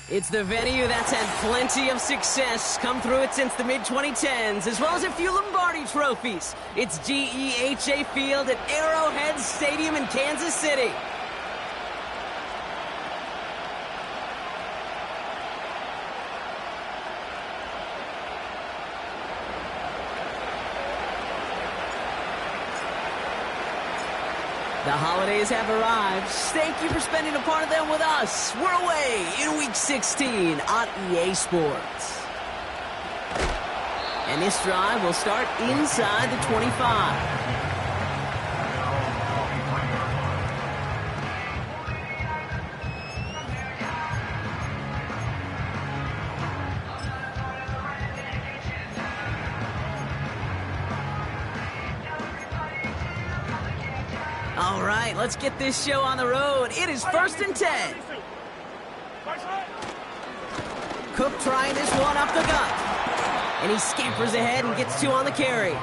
It's the venue that's had plenty of success come through it since the mid-2010s, as well as a few Lombardi trophies. It's GEHA Field at Arrowhead Stadium in Kansas City. The holidays have arrived. Thank you for spending a part of them with us. We're away in Week 16 on EA Sports. And this drive will start inside the 25. All right, let's get this show on the road. It is 1st and 10. Cook trying this one up the gut. And he scampers ahead and gets 2 on the carry.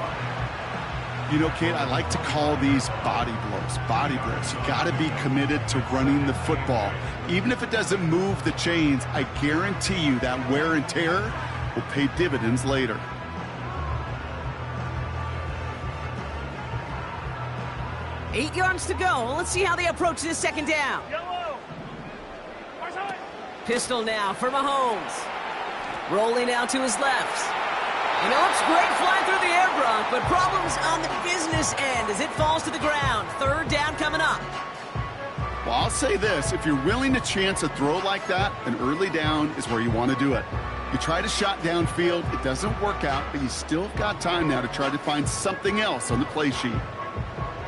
You know, Kate, I like to call these body blows. Body blows. You got to be committed to running the football. Even if it doesn't move the chains, I guarantee you that wear and tear will pay dividends later. 8 yards to go. Let's see how they approach this second down. Pistol now for Mahomes. Rolling out to his left. And it looks great flying through the air, Brock, but problems on the business end as it falls to the ground. 3rd down coming up. Well, I'll say this. If you're willing to chance a throw like that, an early down is where you want to do it. You try to shot downfield. It doesn't work out, but you still got time now to try to find something else on the play sheet.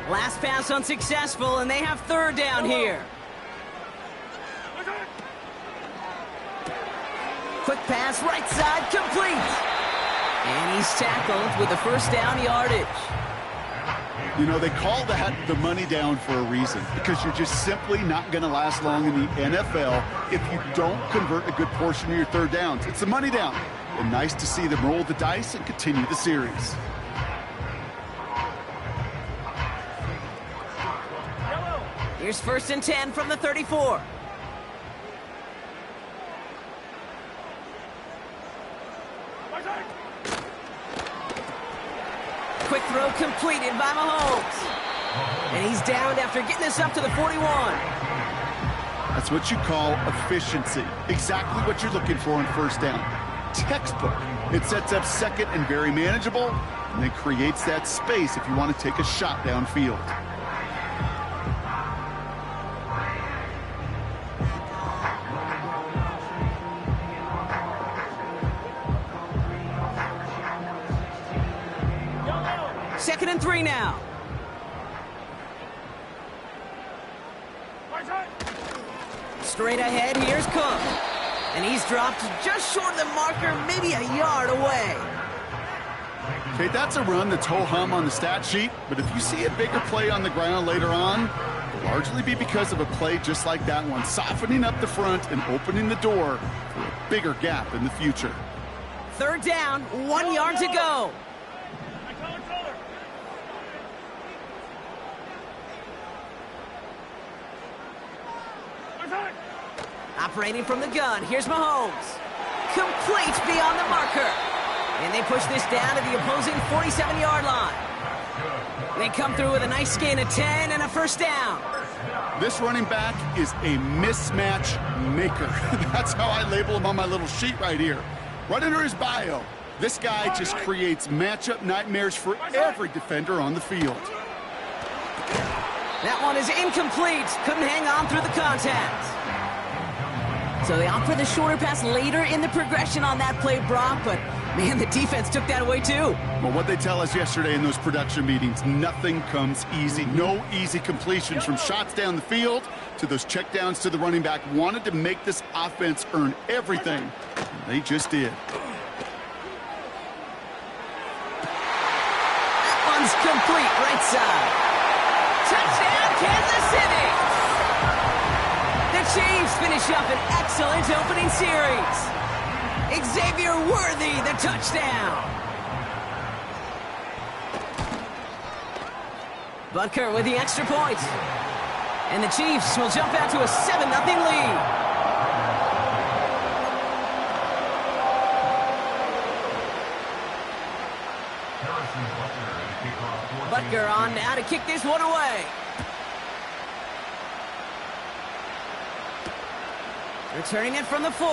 Last pass unsuccessful, and they have 3rd down here. Quick pass, right side, complete. And he's tackled with the 1st down yardage. You know, they call that the money down for a reason, because you're just simply not going to last long in the NFL if you don't convert a good portion of your 3rd downs. It's the money down. And nice to see them roll the dice and continue the series. Here's 1st and 10 from the 34. Quick throw completed by Mahomes. And he's downed after getting this up to the 41. That's what you call efficiency. Exactly what you're looking for on 1st down. Textbook. It sets up 2nd and very manageable, and then creates that space if you want to take a shot downfield. Second and 3 now. Straight ahead, here's Cook. And he's dropped just short of the marker, maybe a yard away. Okay, that's a run that's ho-hum on the stat sheet, but if you see a bigger play on the ground later on, it'll largely be because of a play just like that one, softening up the front and opening the door for a bigger gap in the future. 3rd down, 1 yard to go. Operating from the gun, here's Mahomes. Complete beyond the marker. And they push this down to the opposing 47-yard line. They come through with a nice gain of 10 and a 1st down. This running back is a mismatch maker. That's how I label him on my little sheet right here. Right under his bio, this guy just creates matchup nightmares for every defender on the field. That one is incomplete. Couldn't hang on through the contact. So they opt for the shorter pass later in the progression on that play, Brock, but man, the defense took that away too. Well, what they tell us yesterday in those production meetings, nothing comes easy. No easy completions from shots down the field to those checkdowns to the running back. Wanted to make this offense earn everything. They just did. That one's complete, right side. Touchdown, Kansas City! The Chiefs finish up an excellent opening series. Xavier Worthy, the touchdown. Butker with the extra point. And the Chiefs will jump out to a 7-0 lead. Butker on now to kick this one away. Returning it from the 4.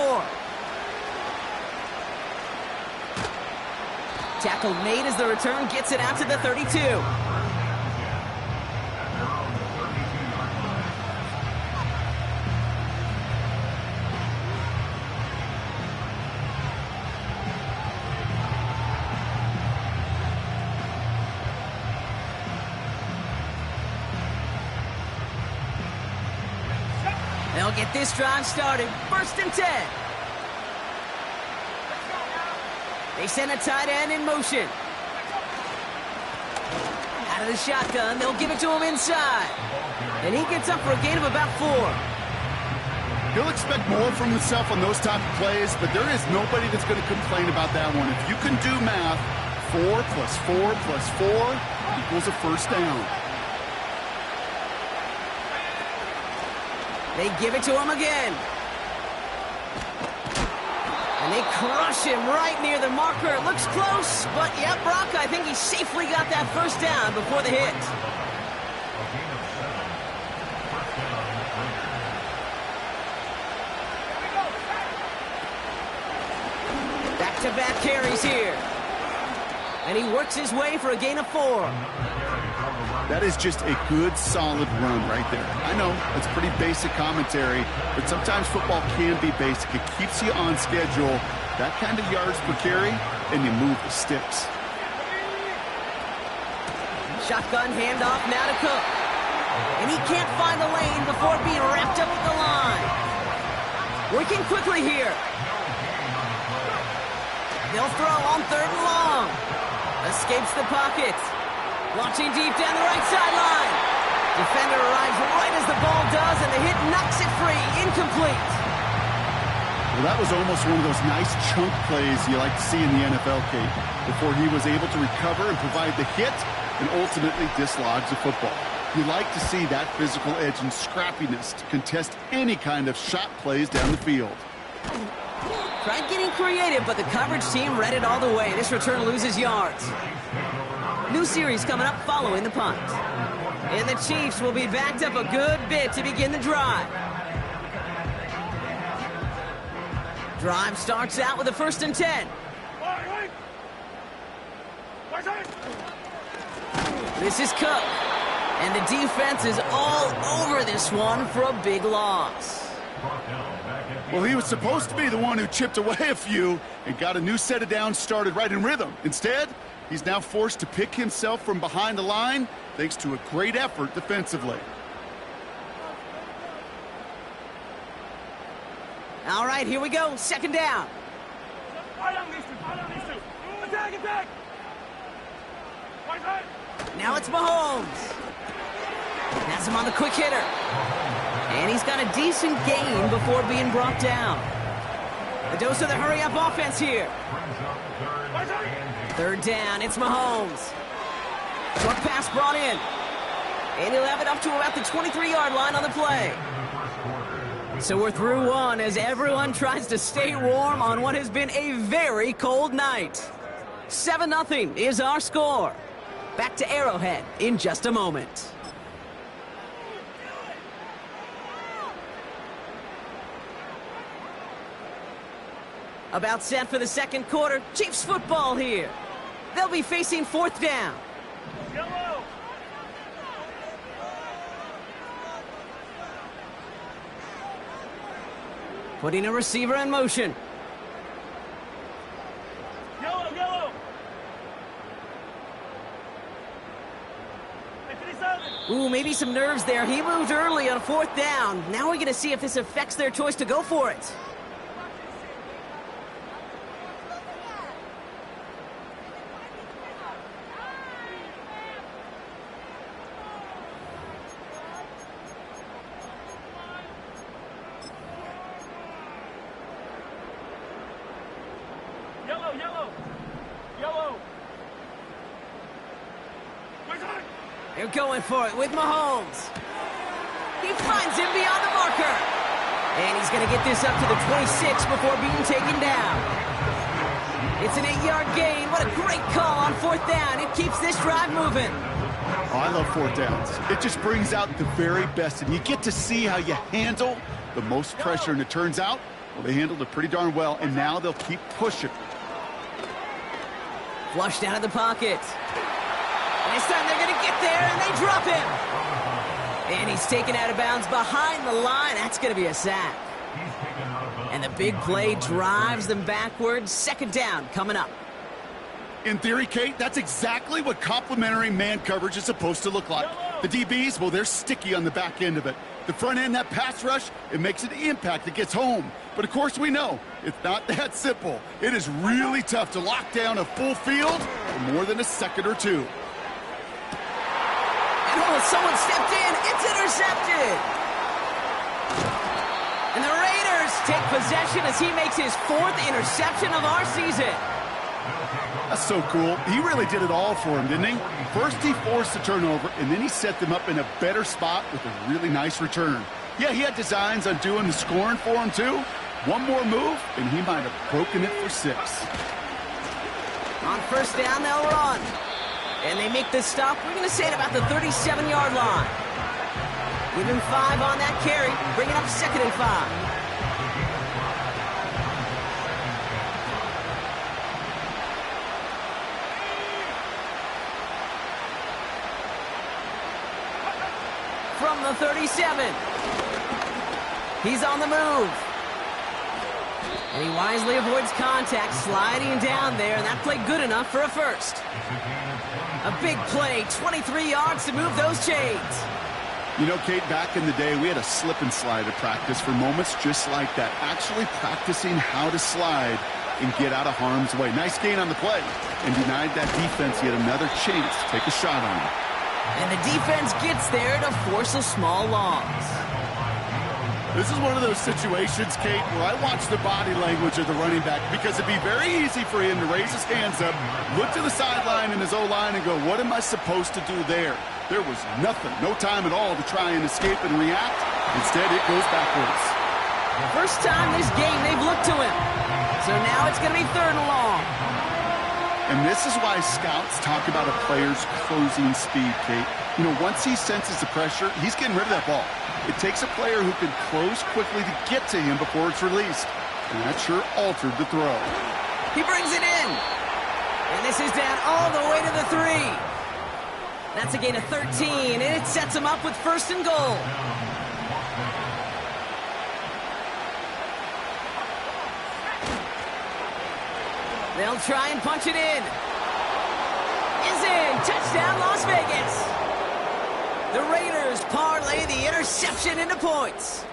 Tackle made as the return gets it out to the 32. They'll get this drive started. 1st and 10. They send a tight end in motion. Out of the shotgun, they'll give it to him inside. And he gets up for a gain of about 4. He'll expect more from himself on those type of plays, but there is nobody that's going to complain about that one. If you can do math, 4 plus 4 plus 4 equals a 1st down. They give it to him again. And they crush him right near the marker. It looks close, but yeah, Brock, I think he safely got that 1st down before the hit. Back-to-back carries here. And he works his way for a gain of 4. That is just a good, solid run right there. I know, it's pretty basic commentary, but sometimes football can be basic. It keeps you on schedule, that kind of yards per carry, and you move the sticks. Shotgun handoff now to Cook. And he can't find a lane before being wrapped up at the line. Working quickly here. They'll throw on 3rd and long. Escapes the pocket. Launching deep down the right sideline. Defender arrives right as the ball does, and the hit knocks it free. Incomplete. Well, that was almost one of those nice chunk plays you like to see in the NFL, Kate, before he was able to recover and provide the hit and ultimately dislodge the football. You like to see that physical edge and scrappiness to contest any kind of shot plays down the field. Tried getting creative, but the coverage team read it all the way. This return loses yards. New series coming up following the punt. And the Chiefs will be backed up a good bit to begin the drive. Drive starts out with a 1st and 10. This is Cook. And the defense is all over this one for a big loss. Well, he was supposed to be the one who chipped away a few and got a new set of downs started right in rhythm. Instead, he's now forced to pick himself from behind the line thanks to a great effort defensively. All right, here we go. 2nd down. Now it's Mahomes. Has him on the quick hitter. And he's got a decent gain before being brought down. A dose of the hurry-up offense here. 3rd down, it's Mahomes. Short pass brought in. And he'll have it up to about the 23-yard line on the play. So we're through one as everyone tries to stay warm on what has been a very cold night. 7-0 is our score. Back to Arrowhead in just a moment. About set for the 2nd quarter. Chiefs football here. They'll be facing 4th down. Yellow. Putting a receiver in motion. Yellow, yellow. Ooh, maybe some nerves there. He moved early on 4th down. Now we're going to see if this affects their choice to go for it. Yellow, yellow. Yellow. They're going for it with Mahomes. He finds him beyond the marker. And he's going to get this up to the 26 before being taken down. It's an 8-yard gain. What a great call on 4th down. It keeps this drive moving. Oh, I love fourth downs. It just brings out the very best, and you get to see how you handle the most pressure, and it turns out, well, they handled it pretty darn well, and now they'll keep pushing. Flushed out of the pocket. And this time they're going to get there, and they drop him. And he's taken out of bounds behind the line. That's going to be a sack. And the big play drives them backwards. Second down coming up. In theory, Kate, that's exactly what complementary man coverage is supposed to look like. The DBs, well, they're sticky on the back end of it. The front end, that pass rush, it makes an impact that gets home. But, of course, we know it's not that simple. It is really tough to lock down a full field for more than a second or two. And oh, someone stepped in. It's intercepted. And the Raiders take possession as he makes his 4th interception of our season. That's so cool. He really did it all for him, didn't he? First he forced the turnover, and then he set them up in a better spot with a really nice return. Yeah, he had designs on doing the scoring for him, too. One more move, and he might have broken it for 6. On first down, they'll run. And they make this stop, we're going to say, at about the 37-yard line. Give him 5 on that carry, bring it up 2nd and 5. From the 37. He's on the move. And he wisely avoids contact, sliding down there, and that played good enough for a first. A big play, 23 yards to move those chains. You know, Kate, back in the day, we had a slip and slide at practice for moments just like that. Actually practicing how to slide and get out of harm's way. Nice gain on the play, and denied that defense yet another chance to take a shot on him. And the defense gets there to force a small loss. This is one of those situations, Kate, where I watch the body language of the running back because it'd be very easy for him to raise his hands up, look to the sideline in his O-line and go, what am I supposed to do there? There was nothing, no time at all to try and escape and react. Instead, it goes backwards. First time this game they've looked to him. So now it's going to be 3rd and long. And this is why scouts talk about a player's closing speed, Kate. You know, once he senses the pressure, he's getting rid of that ball. It takes a player who can close quickly to get to him before it's released. And that sure altered the throw. He brings it in. And this is down all the way to the 3. That's a gain of 13, and it sets him up with 1st and goal. They'll try and punch it in. Is in. Touchdown, Las Vegas. The Raiders parlay the interception into points.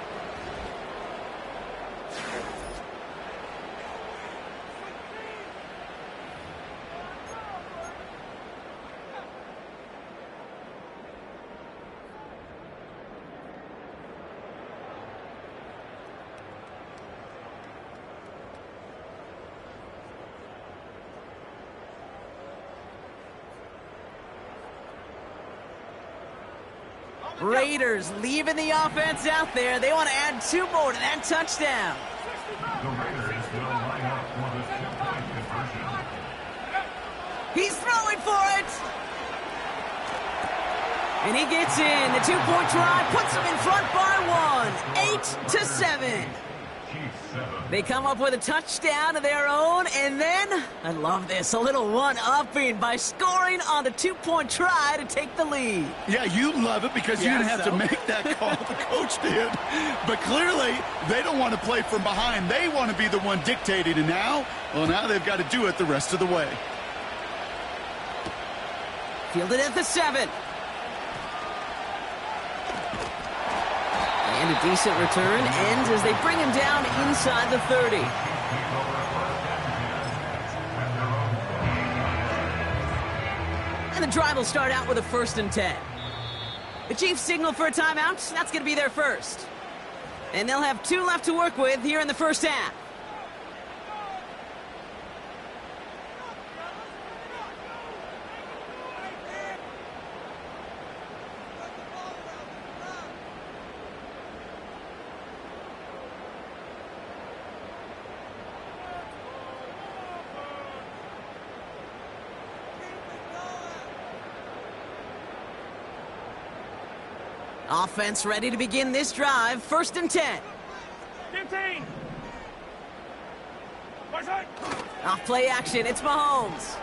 Raiders leaving the offense out there. They want to add 2 more to that touchdown. He's throwing for it. And he gets in. The 2-point try puts them in front by 1. 8-7. They come up with a touchdown of their own, and then, I love this, a little one-upping by scoring on the 2-point try to take the lead. Yeah, you love it because you didn't have to make that call. The coach did. But clearly, they don't want to play from behind. They want to be the one dictating, and now, well, now they've got to do it the rest of the way. Fielded at the 7. And a decent return ends as they bring him down inside the 30. And the drive will start out with a 1st and 10. The Chiefs signal for a timeout. That's going to be their first. And they'll have 2 left to work with here in the first half. Offense ready to begin this drive. 1st and 10. 15. Off play action, it's Mahomes.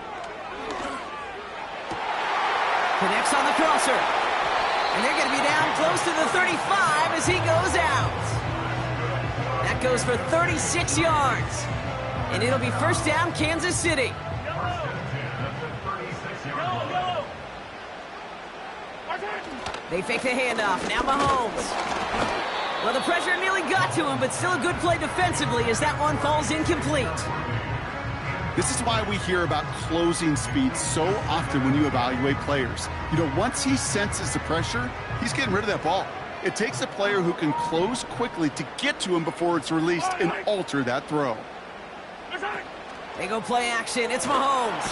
Connects on the crosser. And they're going to be down close to the 35 as he goes out. That goes for 36 yards. And it'll be 1st down, Kansas City. They fake the handoff. Now Mahomes. Well, the pressure nearly got to him, but still a good play defensively as that one falls incomplete. This is why we hear about closing speed so often when you evaluate players. You know, once he senses the pressure, he's getting rid of that ball. It takes a player who can close quickly to get to him before it's released and alter that throw. They go play action. It's Mahomes.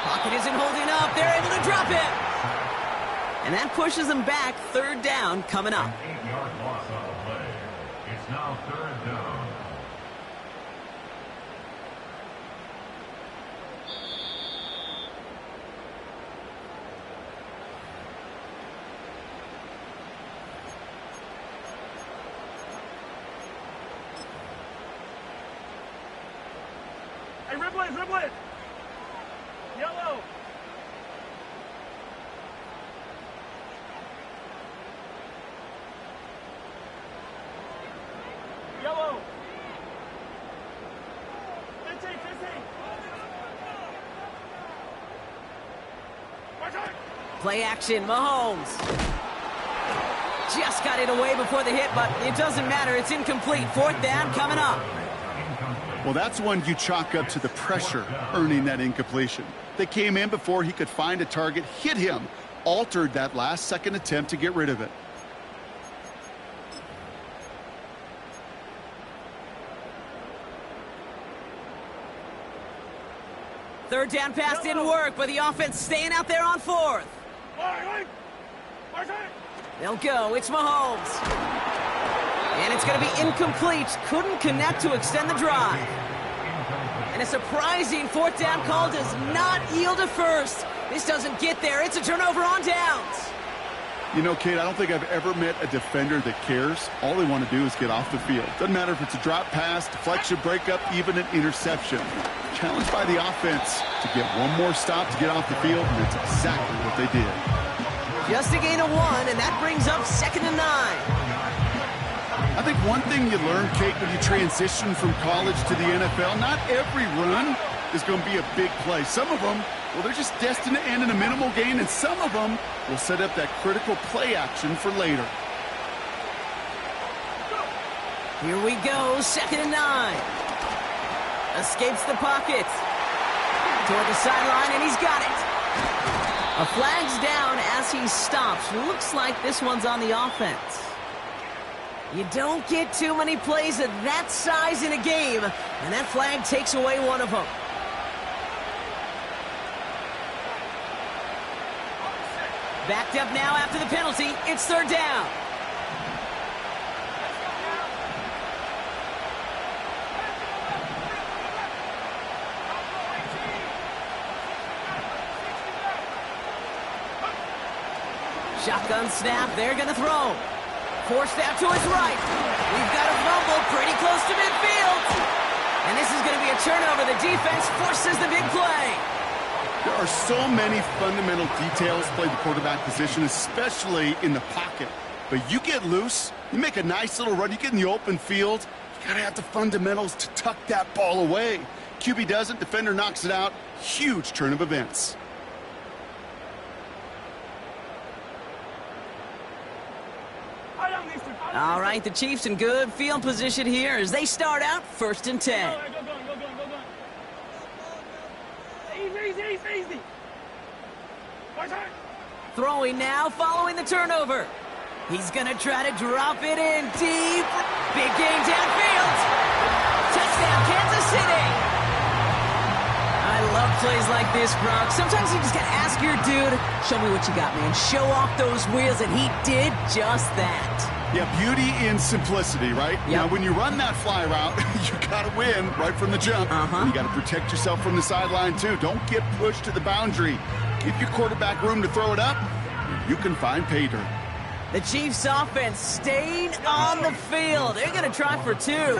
Pocket isn't holding up. They're able to drop it. And that pushes them back. 3rd down coming up. 8-yard loss on the play. It's now 3rd down. Hey, Riblet. Yellow. Yellow. 15. Play action, Mahomes. Just got it away before the hit, but it doesn't matter. It's incomplete. 4th down coming up. Well, that's one you chalk up to the pressure earning that incompletion. They came in before he could find a target, hit him, altered that last-second attempt to get rid of it. Third down pass didn't work, but the offense staying out there on 4th. They'll go. It's Mahomes. And it's going to be incomplete. Couldn't connect to extend the drive. And a surprising 4th down call does not yield a first. This doesn't get there. It's a turnover on downs. You know, Kate, I don't think I've ever met a defender that cares. All they want to do is get off the field. Doesn't matter if it's a drop pass, deflection, breakup, even an interception. Challenged by the offense to get one more stop to get off the field, and that's exactly what they did. Just a gain of 1, and that brings up 2nd and 9. I think one thing you learn, Kate, when you transition from college to the NFL, not every run is going to be a big play. Some of them, well, they're just destined to end in a minimal gain, and some of them will set up that critical play action for later. Here we go, 2nd and 9. Escapes the pocket. Toward the sideline, and he's got it. A flag's down as he stops. Looks like this one's on the offense. You don't get too many plays of that size in a game, and that flag takes away one of them. Backed up now after the penalty. It's 3rd down. Shotgun snap. They're going to throw. Forced out to his right. We've got a fumble pretty close to midfield. And this is going to be a turnover. The defense forces the big play. There are so many fundamental details play the quarterback position, especially in the pocket. But you get loose, you make a nice little run, you get in the open field, you got to have the fundamentals to tuck that ball away. QB doesn't, defender knocks it out. Huge turn of events. All right, the Chiefs in good field position here as they start out 1st and 10. Go. Easy. Throwing now following the turnover. He's going to try to drop it in deep. Big game downfield. Touchdown, Kansas City. I love plays like this, Brock. Sometimes you just got to ask your dude, show me what you got, man. Show off those wheels, and he did just that. Yeah, beauty in simplicity, right? Yep. Now, when you run that fly route, you got to win right from the jump. You got to protect yourself from the sideline, too. Don't get pushed to the boundary. Give your quarterback room to throw it up, and you can find pay dirt. The Chiefs offense staying on the field. They're going to try for 2. And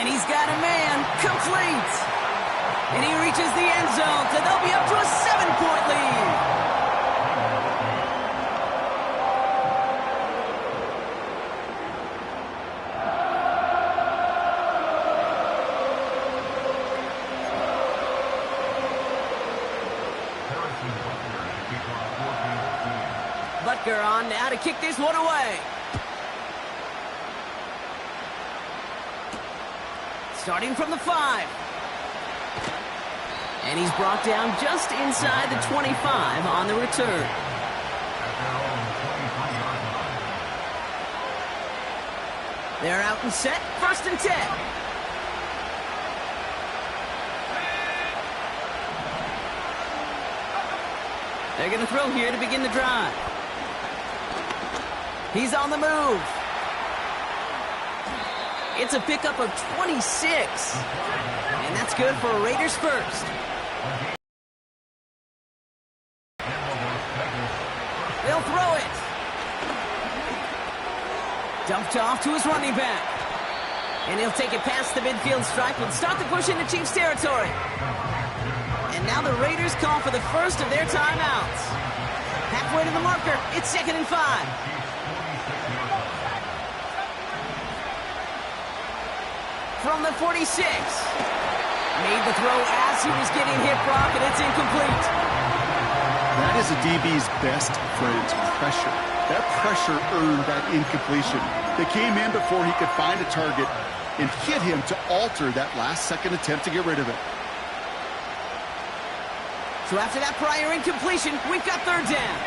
he's got a man, complete. And he reaches the end zone, so they'll be up to a 7-point lead. Butker on now to kick this one away. Starting from the 5. And he's brought down just inside the 25 on the return. They're out and set, 1st and 10. They're going to throw here to begin the drive. He's on the move. It's a pickup of 26. And that's good for a Raiders first. They'll throw it. Dumped off to his running back. And he'll take it past the midfield stripe and start the push into Chiefs territory. And now the Raiders call for the first of their timeouts. Halfway to the marker, it's 2nd and 5. From the 46. Made the throw as he was getting hit, Brock, and it's incomplete. That is a DB's best friend, pressure. That pressure earned that incompletion. They came in before he could find a target and hit him to alter that last-second attempt to get rid of it. So after that prior incompletion, we've got 3rd down.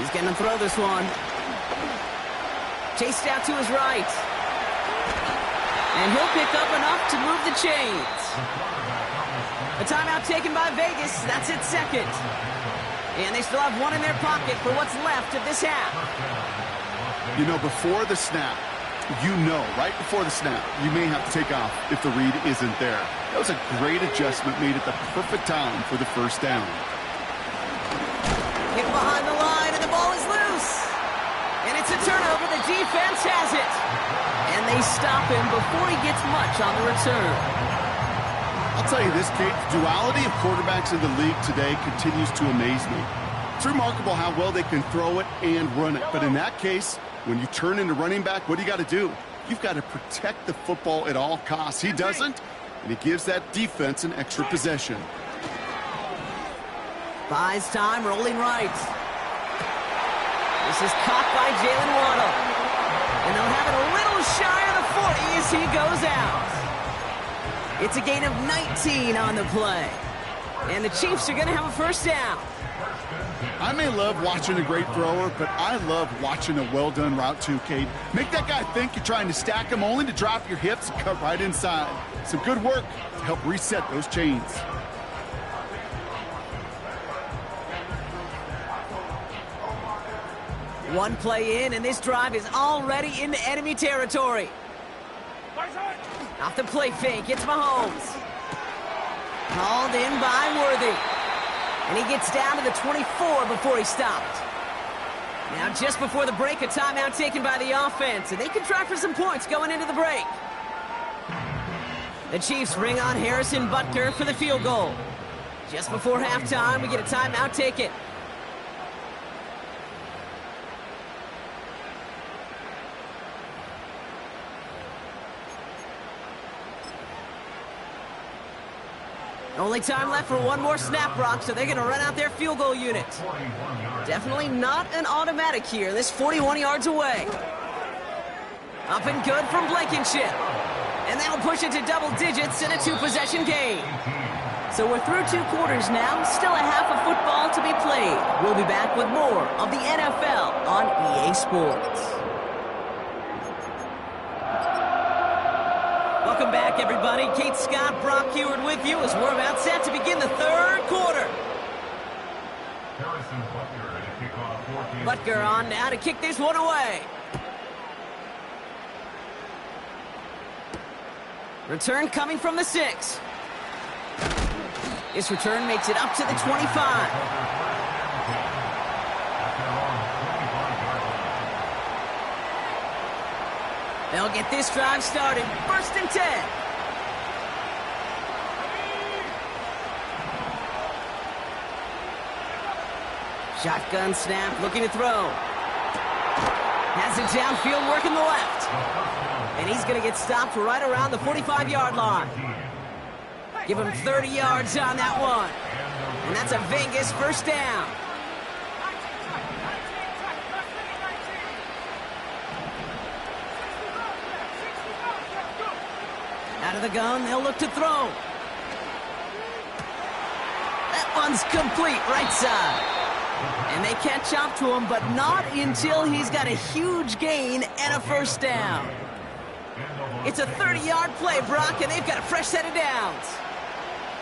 He's going to throw this one. Chased out to his right. And he'll pick up enough to move the chains. A timeout taken by Vegas. That's its 2nd. And they still have 1 in their pocket for what's left of this half. You know, before the snap, right before the snap, you may have to take off if the read isn't there. That was a great adjustment made at the perfect time for the 1st down. Hit behind the line, and the ball is loose. And it's a turnover. The defense has it. And they stop him before he gets much on the return. I'll tell you this, Kate, the duality of quarterbacks in the league today continues to amaze me. It's remarkable how well they can throw it and run it. But in that case, when you turn into running back, what do you got to do? You've got to protect the football at all costs. He doesn't, and he gives that defense an extra possession. Buys time, rolling right. This is caught by Jalen Waddle. And they'll have it a little shy of the 40 as he goes out. It's a gain of 19 on the play. And the Chiefs are going to have a 1st down. I may love watching a great thrower, but I love watching a well-done route too, Kate. Make that guy think you're trying to stack him only to drop your hips and cut right inside. Some good work to help reset those chains. One play in, and this drive is already into enemy territory. Off the play fake, it's Mahomes. Called in by Worthy. And he gets down to the 24 before he stopped. Now, just before the break, a timeout taken by the offense, and they can try for some points going into the break. The Chiefs bring on Harrison Butker for the field goal. Just before halftime, we get a timeout taken. Only time left for one more snap, Brock, so they're going to run out their field goal unit. Definitely not an automatic here. This 41 yards away. Up and good from Blankenship. And that'll push it to double digits in a 2-possession game. So we're through 2 quarters now. Still a half of football to be played. We'll be back with more of the NFL on EA Sports. Welcome back, everybody. Kate Scott, Brock Heward with you as we're about set to begin the 3rd quarter. Butker on now to kick this one away. Return coming from the 6. This return makes it up to the 25. They'll get this drive started. 1st and 10. Shotgun snap, looking to throw. Has it downfield, working the left. And he's going to get stopped right around the 45-yard line. Give him 30 yards on that one. And that's a Vegas 1st down. Out of the gun, they'll look to throw. That one's complete, right side. And they catch up to him, but not until he's got a huge gain and a 1st down. It's a 30-yard play, Brock, and they've got a fresh set of downs.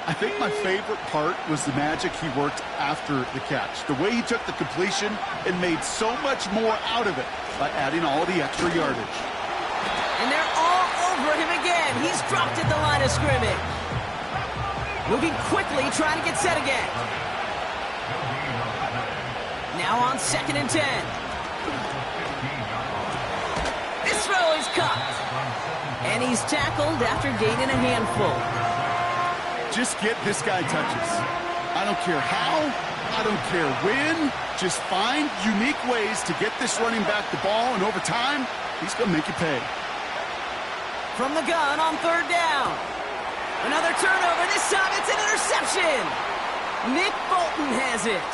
I think my favorite part was the magic he worked after the catch. The way he took the completion and made so much more out of it by adding all the extra yardage. And they're all over him again. He's dropped at the line of scrimmage. Moving quickly, trying to get set again. Now on 2nd and 10. This throw is caught. And he's tackled after gaining a handful. Just get this guy touches. I don't care how, I don't care when. Just find unique ways to get this running back the ball, and over time, he's going to make you pay. From the gun on 3rd down. Another turnover. This time it's an interception. Nick Bolton has it.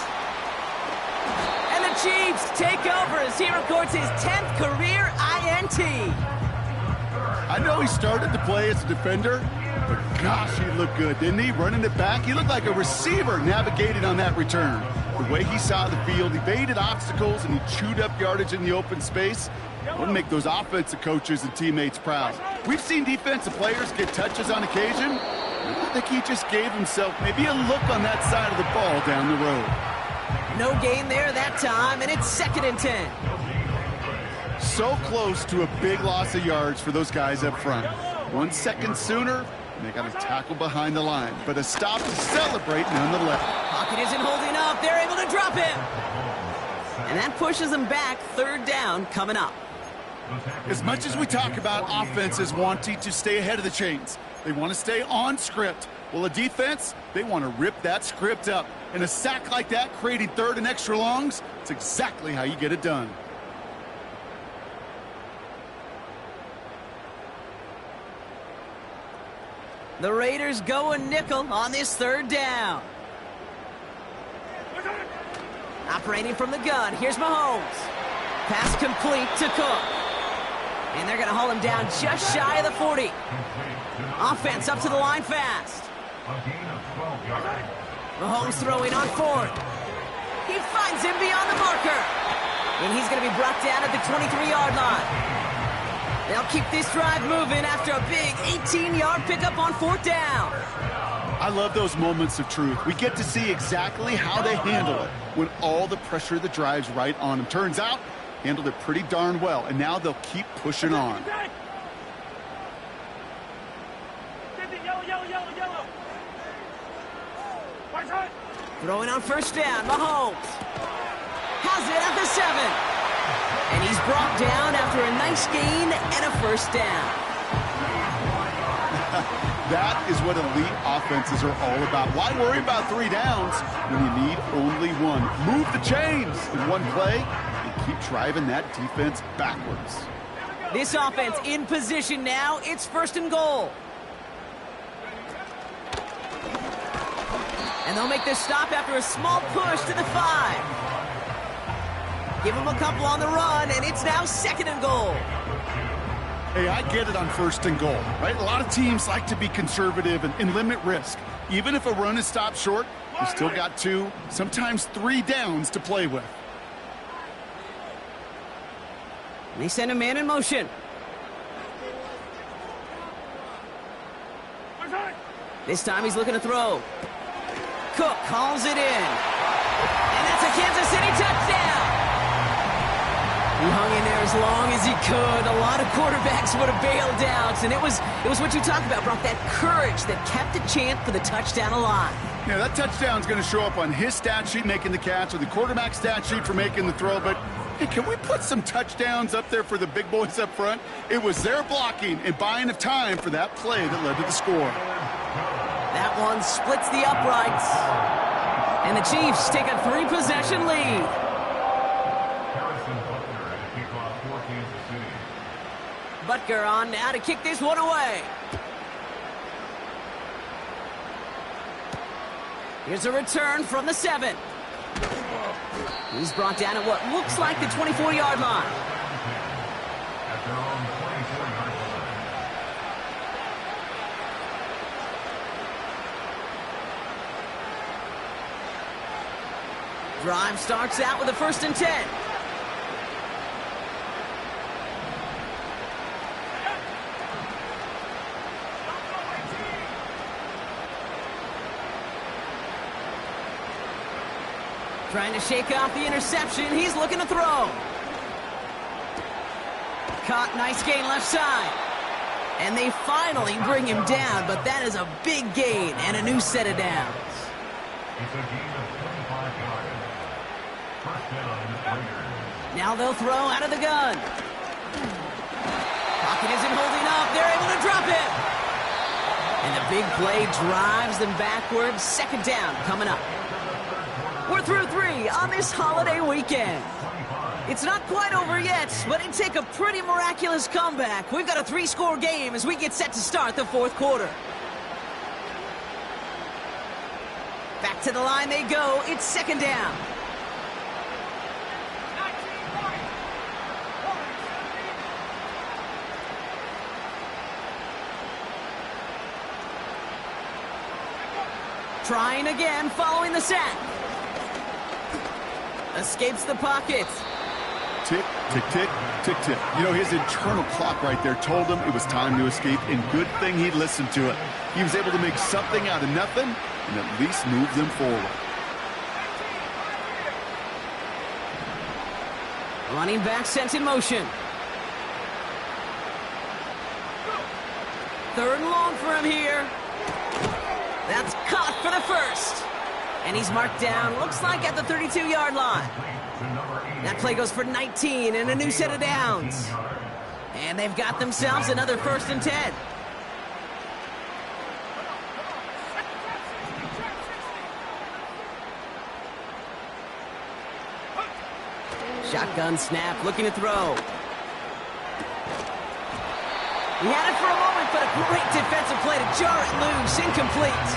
And the Chiefs take over as he records his 10th career INT. I know he started to play as a defender, but gosh, he looked good, didn't he? Running it back, he looked like a receiver navigating on that return. The way he saw the field, he evaded obstacles, and he chewed up yardage in the open space. Wouldn't make those offensive coaches and teammates proud. We've seen defensive players get touches on occasion. I think he just gave himself maybe a look on that side of the ball down the road. No gain there that time, and it's 2nd and 10. So close to a big loss of yards for those guys up front. 1 second sooner, and they got a tackle behind the line. But a stop to celebrate nonetheless. Pocket isn't holding up. They're able to drop him. And that pushes them back. 3rd down coming up. As much as we talk about offenses wanting to stay ahead of the chains, they want to stay on script. Well, a defense, they want to rip that script up. And a sack like that, creating 3rd and extra longs, it's exactly how you get it done. The Raiders go a nickel on this 3rd down. Operating from the gun, here's Mahomes. Pass complete to Cook. And they're going to haul him down just shy of the 40. Offense up to the line fast. Mahomes throwing on 4th. He finds him beyond the marker. And he's going to be brought down at the 23-yard line. They'll keep this drive moving after a big 18-yard pickup on 4th down. I love those moments of truth. We get to see exactly how they handle it when all the pressure of the drive's right on them. Turns out, handled it pretty darn well, and now they'll keep pushing on. Throwing on 1st down, Mahomes has it at the 7. And he's brought down after a nice gain and a 1st down. That is what elite offenses are all about. Why worry about 3 downs when you need only 1? Move the chains in one play and keep driving that defense backwards. This offense in position now. It's 1st and goal. And they'll make this stop after a small push to the 5. Give him a couple on the run, and it's now 2nd and goal. Hey, I get it on 1st and goal, right? A lot of teams like to be conservative and limit risk. Even if a run is stopped short, you still got 2, sometimes 3 downs to play with. And they send a man in motion. This time he's looking to throw. Cook calls it in. And that's a Kansas City touchdown. He hung in there as long as he could. A lot of quarterbacks would have bailed out. And it was what you talk about, Brock, that courage that kept the chant for the touchdown alive. Yeah, that touchdown's going to show up on his stat sheet making the catch or the quarterback stat sheet for making the throw, but hey, can we put some touchdowns up there for the big boys up front? It was their blocking and buying of time for that play that led to the score. That one splits the uprights. And the Chiefs take a 3-possession lead. Butker on now to kick this one away. Here's a return from the 7. He's brought down at what looks like the 24-yard line. Drive starts out with a 1st and 10. Trying to shake off the interception. He's looking to throw. Caught, nice gain left side. And they finally bring him down, but that is a big gain and a new set of downs. It's a gain of 25 yards. First down, Raiders. Now they'll throw out of the gun. Pocket isn't holding up. They're able to drop it. And the big play drives them backwards. 2nd down coming up. We're through 3 on this holiday weekend. It's not quite over yet, but it'd take a pretty miraculous comeback. We've got a 3-score game as we get set to start the 4th quarter. Back to the line they go. It's 2nd down. Trying again following the sack. Escapes the pocket. Tick, tick, tick, tick, tick. You know, his internal clock right there told him it was time to escape, and good thing he listened to it. He was able to make something out of nothing and at least move them forward. Running back sent in motion. 3rd and long for him here. That's caught for the 1st. And he's marked down, looks like at the 32-yard line. That play goes for 19 and a new set of downs. And they've got themselves another 1st and 10. Shotgun snap, looking to throw. He had it for a moment, but a great defensive play to jar it loose, incomplete.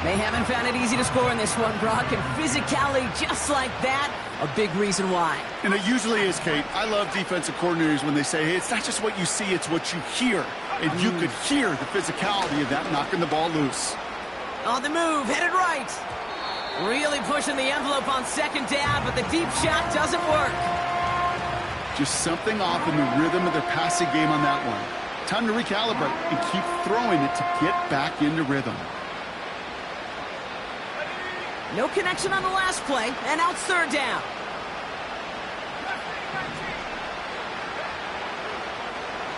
They haven't found it easy to score in this one, Brock, and physicality just like that, a big reason why. And it usually is, Kate. I love defensive coordinators when they say, hey, it's not just what you see, it's what you hear. And you could hear the physicality of that knocking the ball loose. On the move, headed right. Really pushing the envelope on 2nd down, but the deep shot doesn't work. Just something off in the rhythm of their passing game on that one. Time to recalibrate and keep throwing it to get back into rhythm. No connection on the last play, and now it's 3rd down.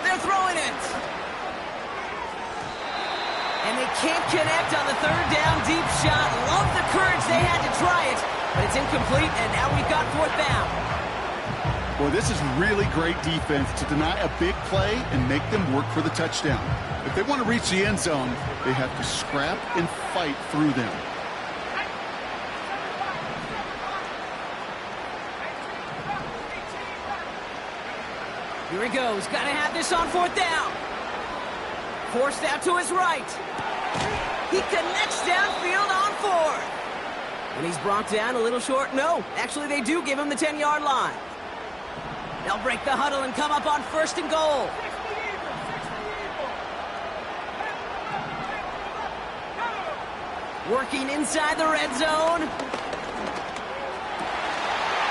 They're throwing it. And they can't connect on the 3rd down deep shot. Love the courage they had to try it, but it's incomplete, and now we've got 4th down. Boy, this is really great defense to deny a big play and make them work for the touchdown. If they want to reach the end zone, they have to scrap and fight through them. Here he goes. Got to have this on 4th down. Forced out to his right. He connects downfield on 4th. And he's brought down a little short. No, actually they do give him the 10-yard line. They'll break the huddle and come up on 1st and goal. Working inside the red zone.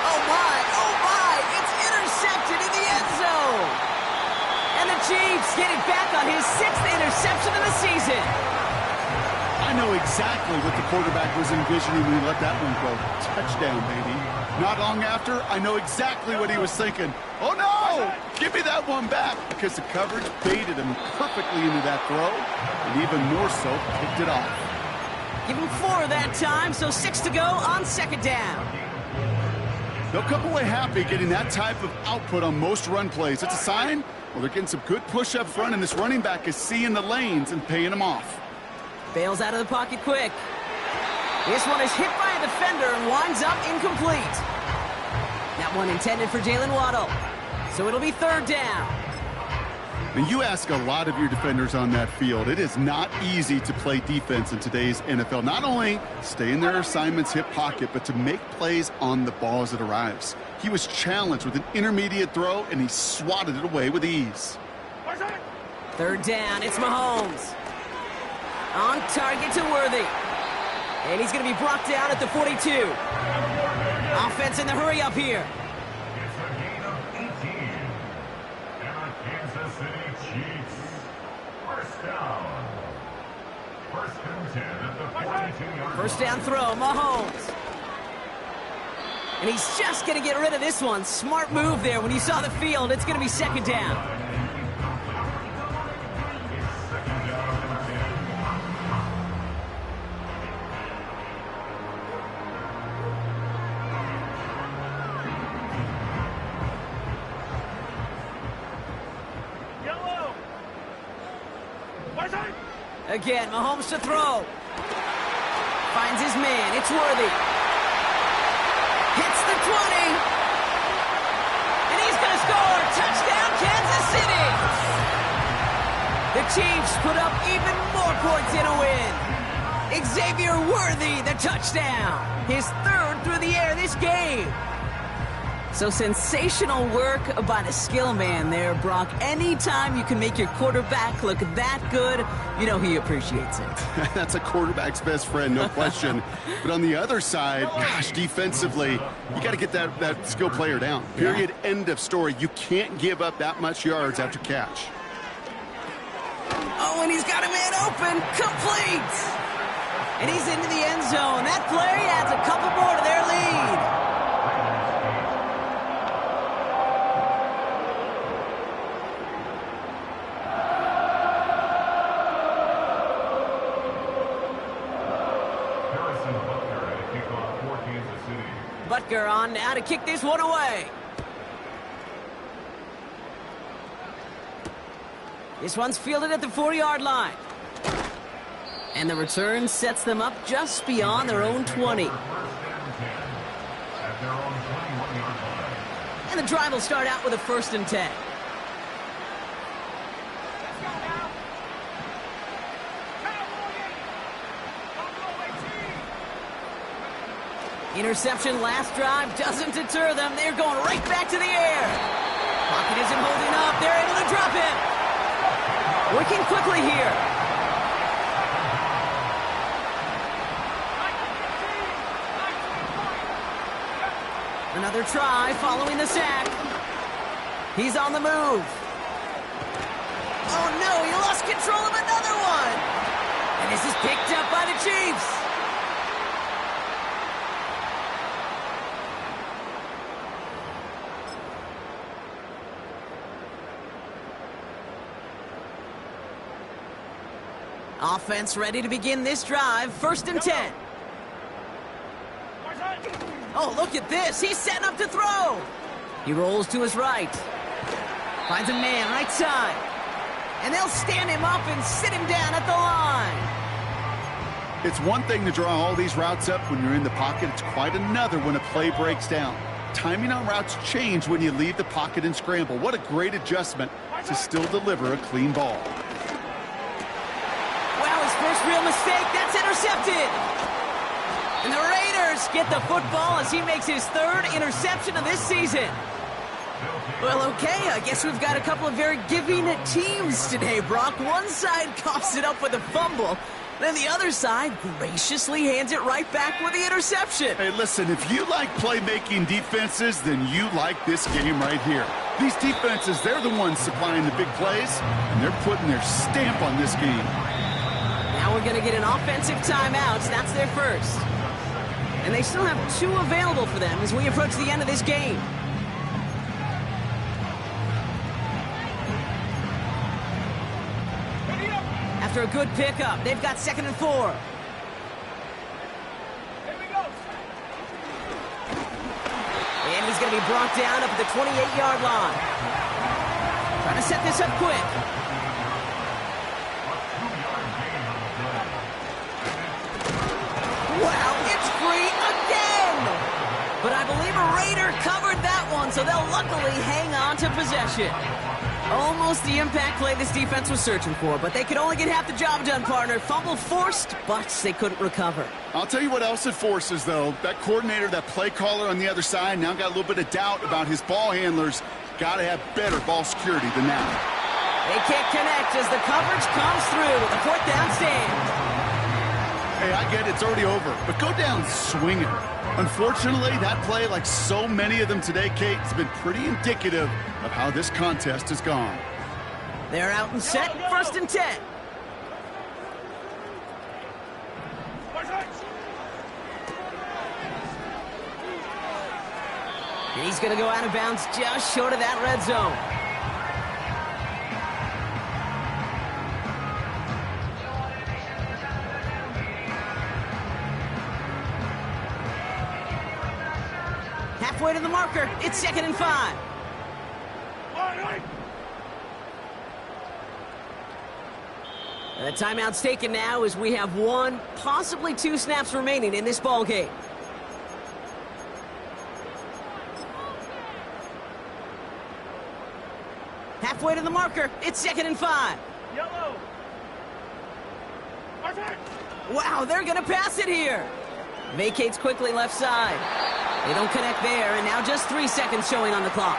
Oh my, it's intercepted in the end zone. And the Chiefs get it back on his 6th interception of the season. I know exactly what the quarterback was envisioning when he let that one go. Touchdown, baby. Not long after, I know exactly what he was thinking. Oh, no! Give me that one back, because the coverage baited him perfectly into that throw, and even more so, picked it off. Give him 4 that time, so 6 to go on second down. They'll come away happy getting that type of output on most run plays. It's a sign, well, they're getting some good push up front, and this running back is seeing the lanes and paying them off. Bails out of the pocket quick. This one is hit by a defender and winds up incomplete. That one intended for Jalen Waddle. So it'll be third down. And you ask a lot of your defenders on that field. It is not easy to play defense in today's NFL. Not only stay in their assignment's hip pocket, but to make plays on the ball as it arrives. He was challenged with an intermediate throw, and he swatted it away with ease. Third down, it's Mahomes. On target to Worthy. And he's going to be brought down at the 42. Offense in the hurry up here. It's a gain of 18. And the Kansas City Chiefs. First down. First and 10 at the 42-yard First down throw, Mahomes. And he's just going to get rid of this one. Smart move there. When you saw the field, it's going to be second down. Again, Mahomes to throw. Finds his man. It's Worthy. Hits the 20. And he's going to score. Touchdown, Kansas City. The Chiefs put up even more points in a win. Xavier Worthy, the touchdown. His 3rd through the air this game. So sensational work by the skill man there, Brock. Anytime you can make your quarterback look that good, you know he appreciates it. That's a quarterback's best friend, no question. But on the other side, gosh, defensively, you got to get that skill player down. Period, end of story. You can't give up that much yards after catch. Oh, and he's got a man open. Complete. And he's into the end zone. That play adds a couple more to their lead. Butker on now to kick this one away. This one's fielded at the 40-yard line. And the return sets them up just beyond their own 20. And the drive will start out with a 1st and 10. Interception last drive doesn't deter them. They're going right back to the air. Pocket isn't holding up. They're able to drop him. Working quickly here. Another try following the sack. He's on the move. Oh no, he lost control of another one. And this is picked up by the Chiefs. Offense ready to begin this drive. 1st and 10. Oh, look at this. He's setting up to throw. He rolls to his right. Finds a man right side. And they'll stand him up and sit him down at the line. It's one thing to draw all these routes up when you're in the pocket. It's quite another when a play breaks down. Timing on routes change when you leave the pocket and scramble. What a great adjustment to still deliver a clean ball. First real mistake, that's intercepted. And the Raiders get the football as he makes his 3rd interception of this season. Well, okay, I guess we've got a couple of very giving teams today, Brock. One side coughs it up with a fumble, then the other side graciously hands it right back with the interception. Hey, listen, if you like playmaking defenses, then you like this game right here. These defenses, they're the ones supplying the big plays, and they're putting their stamp on this game. Now we're going to get an offensive timeout. That's their first. And they still have 2 available for them as we approach the end of this game. After a good pickup, they've got 2nd and 4. be brought down up at the 28-yard line. Trying to set this up quick. Wow, it's free again! But I believe a Raider covered that one, so they'll luckily hang on to possession. Almost the impact play this defense was searching for, but they could only get half the job done, partner. Fumble forced, but they couldn't recover. I'll tell you what else it forces, though. That coordinator, that play caller on the other side, now got a little bit of doubt about his ball handlers. Got to have better ball security than that. They can't connect as the coverage comes through with a 4th down stand. Hey, I get it, it's already over, but go down swinging. Unfortunately, that play, like so many of them today, Kate, has been pretty indicative of how this contest has gone. They're out and set, 1st and 10. And he's going to go out of bounds just short of that red zone. Halfway to the marker, it's 2nd and 5. And the timeout's taken now as we have 1, possibly 2 snaps remaining in this ball game. Halfway to the marker, it's 2nd and 5. Yellow. Wow, they're going to pass it here. Vacates quickly left side. They don't connect there, and now just 3 seconds showing on the clock.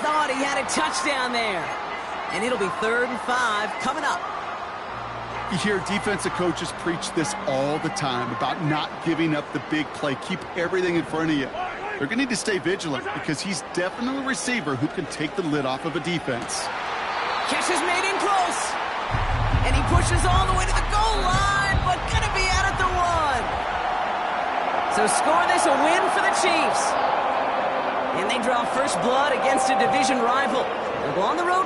Thought he had a touchdown there. And it'll be 3rd and 5 coming up. You hear defensive coaches preach this all the time about not giving up the big play. Keep everything in front of you. They're going to need to stay vigilant because he's definitely a receiver who can take the lid off of a defense. Catch is made in close. And he pushes all the way to the goal line, but going to be out at the 1. So score this a win for the Chiefs. And they draw first blood against a division rival. They'll go on the road.